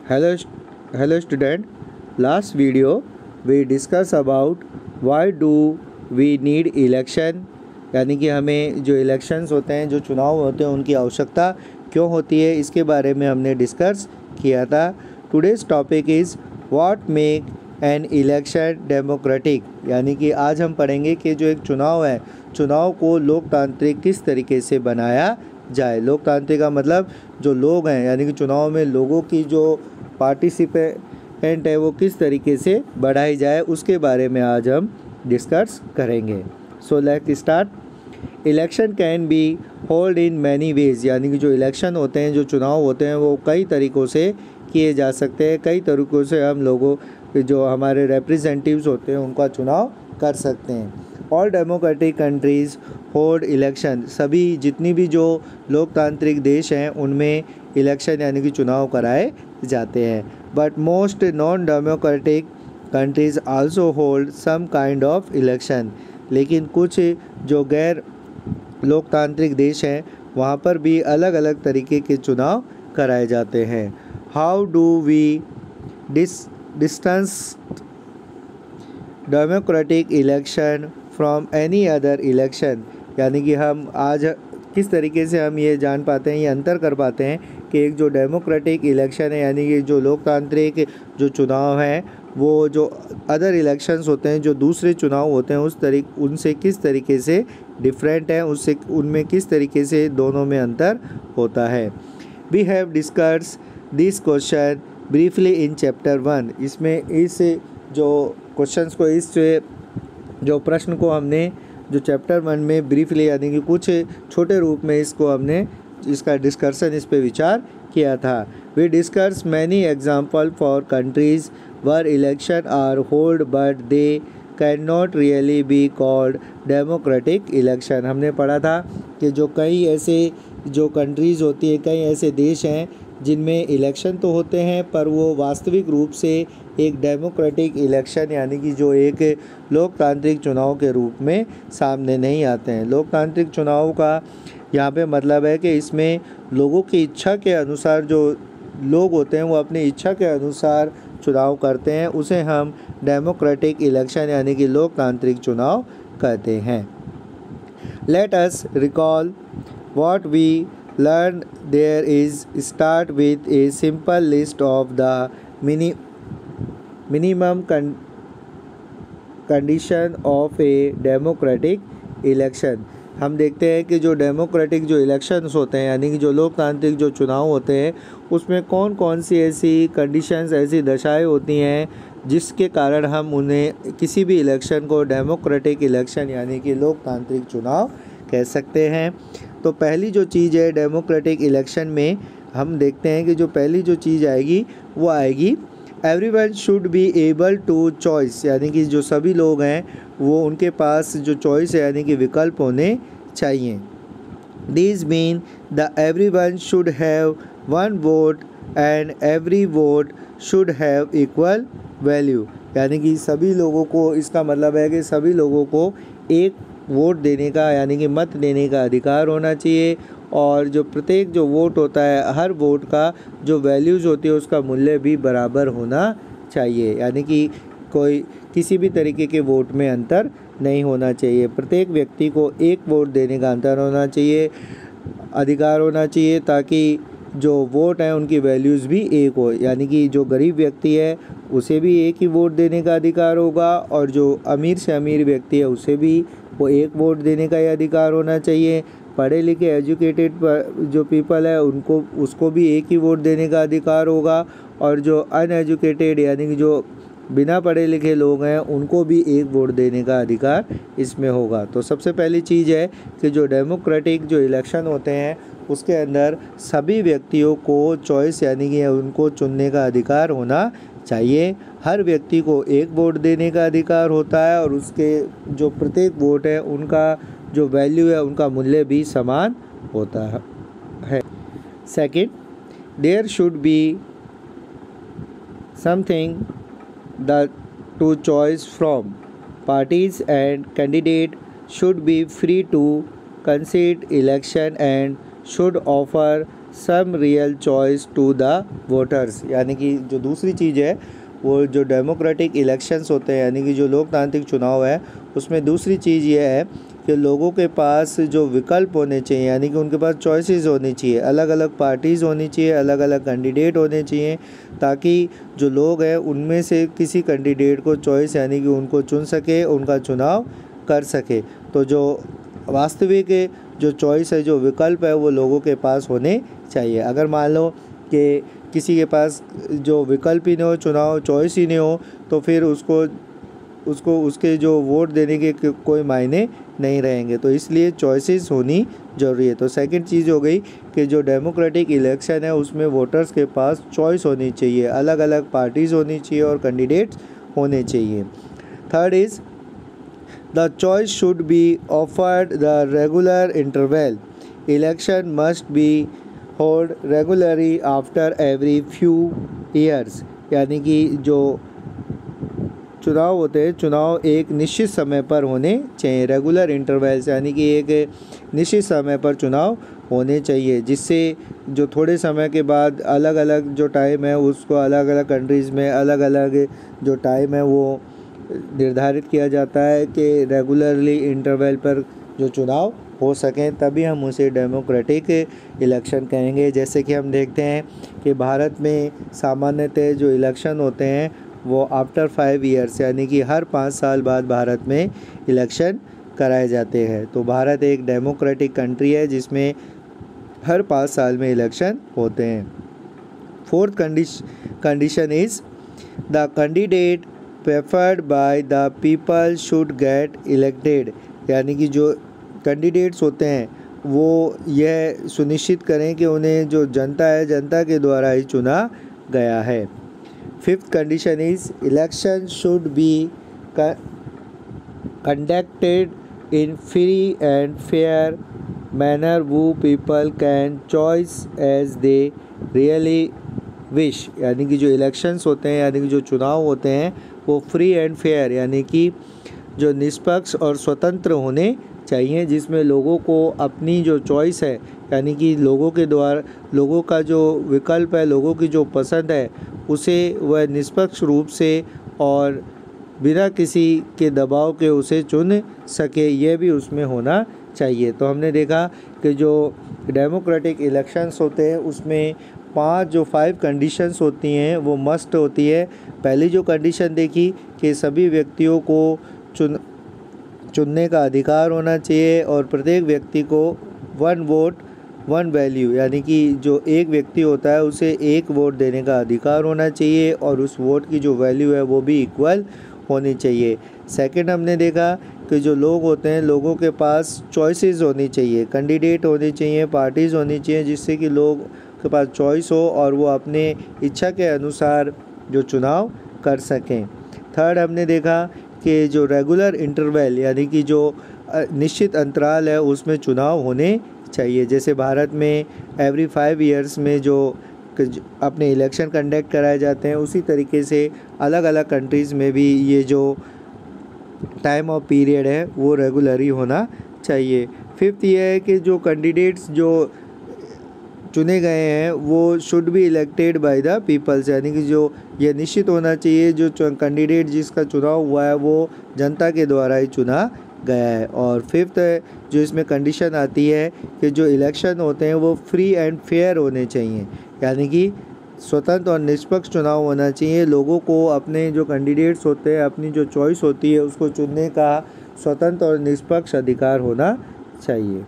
Hello, hello student. Last video we discuss about why do we need election, यानी कि हमें जो elections होते हैं, जो चुनाव होते हैं, उनकी आवश्यकता क्यों होती है, इसके बारे में हमने डिस्कस किया था। Today's topic is what make an election democratic, यानी कि आज हम पढ़ेंगे कि जो एक चुनाव है, चुनाव को लोकतांत्रिक किस तरीके से बनाया जाए। लोकतांत्रिक का मतलब जो लोग हैं, यानी कि चुनाव में लोगों की जो पार्टिसिपेंट है वो किस तरीके से बढ़ाई जाए, उसके बारे में आज हम डिस्कस करेंगे। So let's start. Election can be hold in many ways, यानी कि जो इलेक्शन होते हैं, जो चुनाव होते हैं, वो कई तरीक़ों से किए जा सकते हैं। कई तरीक़ों से हम लोगों जो हमारे रिप्रेजेंटेटिव्स होते हैं उनका चुनाव कर सकते हैं। All democratic countries hold election, सभी जितनी भी जो लोकतांत्रिक देश हैं उनमें इलेक्शन यानी कि चुनाव कराए जाते हैं। But most non democratic countries also hold some kind of election, लेकिन कुछ जो गैर लोकतांत्रिक देश हैं वहाँ पर भी अलग अलग तरीके के चुनाव कराए जाते हैं। How do we distance democratic election from any other election, यानी कि हम आज किस तरीके से हम ये जान पाते हैं, ये अंतर कर पाते हैं कि एक जो डेमोक्रेटिक इलेक्शन है, यानी कि जो लोकतांत्रिक जो चुनाव है, वो जो अदर इलेक्शंस होते हैं, जो दूसरे चुनाव होते हैं, उनसे किस तरीके से डिफरेंट है, उससे उनमें किस तरीके से दोनों में अंतर होता है। We have discuss this question briefly in chapter 1, इसमें इस जो क्वेश्चंस को, इस जो प्रश्न को हमने जो चैप्टर 1 में ब्रीफली यानी कि कुछ छोटे रूप में इसको हमने इसका डिस्कशन, इस पे विचार किया था। We discuss many example for countries where election are hold but they can not really be called democratic election. हमने पढ़ा था कि जो कई ऐसे जो कंट्रीज़ होती है, कई ऐसे देश हैं जिनमें इलेक्शन तो होते हैं पर वो वास्तविक रूप से एक डेमोक्रेटिक इलेक्शन यानी कि जो एक लोकतांत्रिक चुनाव के रूप में सामने नहीं आते हैं। लोकतांत्रिक चुनाव का यहाँ पे मतलब है कि इसमें लोगों की इच्छा के अनुसार जो लोग होते हैं वो अपनी इच्छा के अनुसार चुनाव करते हैं, उसे हम डेमोक्रेटिक इलेक्शन यानी कि लोकतांत्रिक चुनाव कहते हैं। Let us recall what we learned. There is start with a simple list of the minimum condition of a democratic election. हम देखते हैं कि जो डेमोक्रेटिक जो इलेक्शंस होते हैं, यानी कि जो लोकतांत्रिक जो चुनाव होते हैं, उसमें कौन कौन सी ऐसी कंडीशंस, ऐसी दशाएं होती हैं जिसके कारण हम उन्हें किसी भी इलेक्शन को डेमोक्रेटिक इलेक्शन यानी कि लोकतांत्रिक चुनाव कह सकते हैं। तो पहली जो चीज़ है डेमोक्रेटिक इलेक्शन में, हम देखते हैं कि जो पहली जो चीज़ आएगी वो आएगी everyone should be able to choice, यानी कि जो सभी लोग हैं वो उनके पास जो चॉइस है यानी कि विकल्प होने चाहिए। This mean the everyone should have one vote and every vote should have equal value, यानी कि सभी लोगों को, इसका मतलब है कि सभी लोगों को एक वोट देने का यानी कि मत देने का अधिकार होना चाहिए, और जो प्रत्येक जो वोट होता है, हर वोट का जो वैल्यूज़ होती है उसका मूल्य भी बराबर होना चाहिए, यानी कि कोई किसी भी तरीके के वोट में अंतर नहीं होना चाहिए। प्रत्येक व्यक्ति को एक वोट देने का अंतर होना चाहिए, अधिकार होना चाहिए, ताकि जो वोट है उनकी वैल्यूज़ भी एक हो, यानी कि जो गरीब व्यक्ति है उसे भी एक ही वोट देने का अधिकार होगा, और जो अमीर से अमीर व्यक्ति है उसे भी वो एक वोट देने का ही अधिकार होना चाहिए। पढ़े लिखे एजुकेटेड जो पीपल है उसको भी एक ही वोट देने का अधिकार होगा, और जो अनएजुकेटेड यानी कि जो बिना पढ़े लिखे लोग हैं उनको भी एक वोट देने का अधिकार इसमें होगा। तो सबसे पहली चीज़ है कि जो डेमोक्रेटिक जो इलेक्शन होते हैं उसके अंदर सभी व्यक्तियों को चॉइस यानी कि उनको चुनने का अधिकार होना चाहिए। हर व्यक्ति को एक वोट देने का अधिकार होता है, और उसके जो प्रत्येक वोट है उनका जो वैल्यू है, उनका मूल्य भी समान होता है। Second, there should be something the two choice from parties and candidate should be free to concede election and should offer some real choice to the voters. यानी कि जो दूसरी चीज़ है वो जो डेमोक्रेटिक इलेक्शंस होते हैं यानी कि जो लोकतांत्रिक चुनाव है उसमें दूसरी चीज़ ये है कि लोगों के पास जो विकल्प होने चाहिए यानी कि उनके पास चॉइसेस होनी चाहिए, अलग अलग पार्टीज़ होनी चाहिए, अलग अलग कैंडिडेट होने चाहिए, ताकि जो लोग हैं उनमें से किसी कैंडिडेट को चॉइस यानी कि उनको चुन सके, उनका चुनाव कर सके। तो जो वास्तविक जो चॉइस है, जो विकल्प है, वो लोगों के पास होने चाहिए। अगर मान लो कि किसी के पास जो विकल्प ही नहीं हो, चुनाव चॉइस ही नहीं हो, तो फिर उसको उसके जो वोट देने के कोई मायने नहीं रहेंगे। तो इसलिए चॉइसेस होनी ज़रूरी है। तो सेकंड चीज़ हो गई कि जो डेमोक्रेटिक इलेक्शन है उसमें वोटर्स के पास चॉइस होनी चाहिए, अलग अलग पार्टीज़ होनी चाहिए और कैंडिडेट्स होने चाहिए। Third is the choice should be offered the regular interval. Election must be hold regularly after every few years. यानी कि जो चुनाव होते हैं, चुनाव एक निश्चित समय पर होने चाहिए, रेगुलर इंटरवल्स, यानी कि एक निश्चित समय पर चुनाव होने चाहिए, जिससे जो थोड़े समय के बाद अलग अलग जो टाइम है उसको अलग अलग कंट्रीज़ में अलग अलग जो टाइम है वो निर्धारित किया जाता है कि रेगुलरली इंटरवल पर जो चुनाव हो सकें, तभी हम उसे डेमोक्रेटिक इलेक्शन कहेंगे। जैसे कि हम देखते हैं कि भारत में सामान्यतः जो इलेक्शन होते हैं वो आफ्टर 5 ईयर्स यानी कि हर 5 साल बाद भारत में इलेक्शन कराए जाते हैं। तो भारत एक डेमोक्रेटिक कंट्री है जिसमें हर 5 साल में इलेक्शन होते हैं। Fourth condition is the candidate preferred by the people should get elected. यानी कि जो कैंडिडेट्स होते हैं वो यह सुनिश्चित करें कि उन्हें जो जनता है, जनता के द्वारा ही चुना गया है। Fifth condition is election should be conducted in free and fair manner वो people can choice as they really wish. यानी कि जो इलेक्शंस होते हैं यानी कि जो चुनाव होते हैं वो फ्री एंड फेयर यानी कि जो निष्पक्ष और स्वतंत्र होने चाहिए, जिसमें लोगों को अपनी जो चॉइस है यानी कि लोगों के द्वारा लोगों का जो विकल्प है, लोगों की जो पसंद है उसे वह निष्पक्ष रूप से और बिना किसी के दबाव के उसे चुन सके, यह भी उसमें होना चाहिए। तो हमने देखा कि जो डेमोक्रेटिक इलेक्शंस होते हैं उसमें 5 कंडीशंस होती हैं वो मस्ट होती है। पहली जो कंडीशन देखी कि सभी व्यक्तियों को चुनने का अधिकार होना चाहिए और प्रत्येक व्यक्ति को 1 वोट 1 वैल्यू यानी कि जो एक व्यक्ति होता है उसे 1 वोट देने का अधिकार होना चाहिए और उस वोट की जो वैल्यू है वो भी इक्वल होनी चाहिए। सेकंड हमने देखा कि जो लोग होते हैं लोगों के पास चॉइसेस होनी चाहिए, कैंडिडेट होने चाहिए, पार्टीज़ होनी चाहिए, जिससे कि लोग के पास चॉइस हो और वो अपने इच्छा के अनुसार जो चुनाव कर सकें। थर्ड हमने देखा कि जो रेगुलर इंटरवल यानी कि जो निश्चित अंतराल है उसमें चुनाव होने चाहिए। जैसे भारत में एवरी 5 ईयर्स में जो अपने इलेक्शन कंडक्ट कराए जाते हैं, उसी तरीके से अलग अलग कंट्रीज़ में भी ये जो टाइम ऑफ पीरियड है वो रेगुलर होना चाहिए। फिफ्थ ये है कि जो कैंडिडेट्स जो चुने गए हैं वो should be elected by the peoples, यानी कि जो ये निश्चित होना चाहिए जो कैंडिडेट जिसका चुनाव हुआ है वो जनता के द्वारा ही चुना गया है। और फिफ्थ जो इसमें कंडीशन आती है कि जो इलेक्शन होते हैं वो फ्री एंड फेयर होने चाहिए, यानी कि स्वतंत्र और निष्पक्ष चुनाव होना चाहिए। लोगों को अपने जो कैंडिडेट्स होते हैं अपनी जो चॉइस होती है उसको चुनने का स्वतंत्र और निष्पक्ष अधिकार होना चाहिए।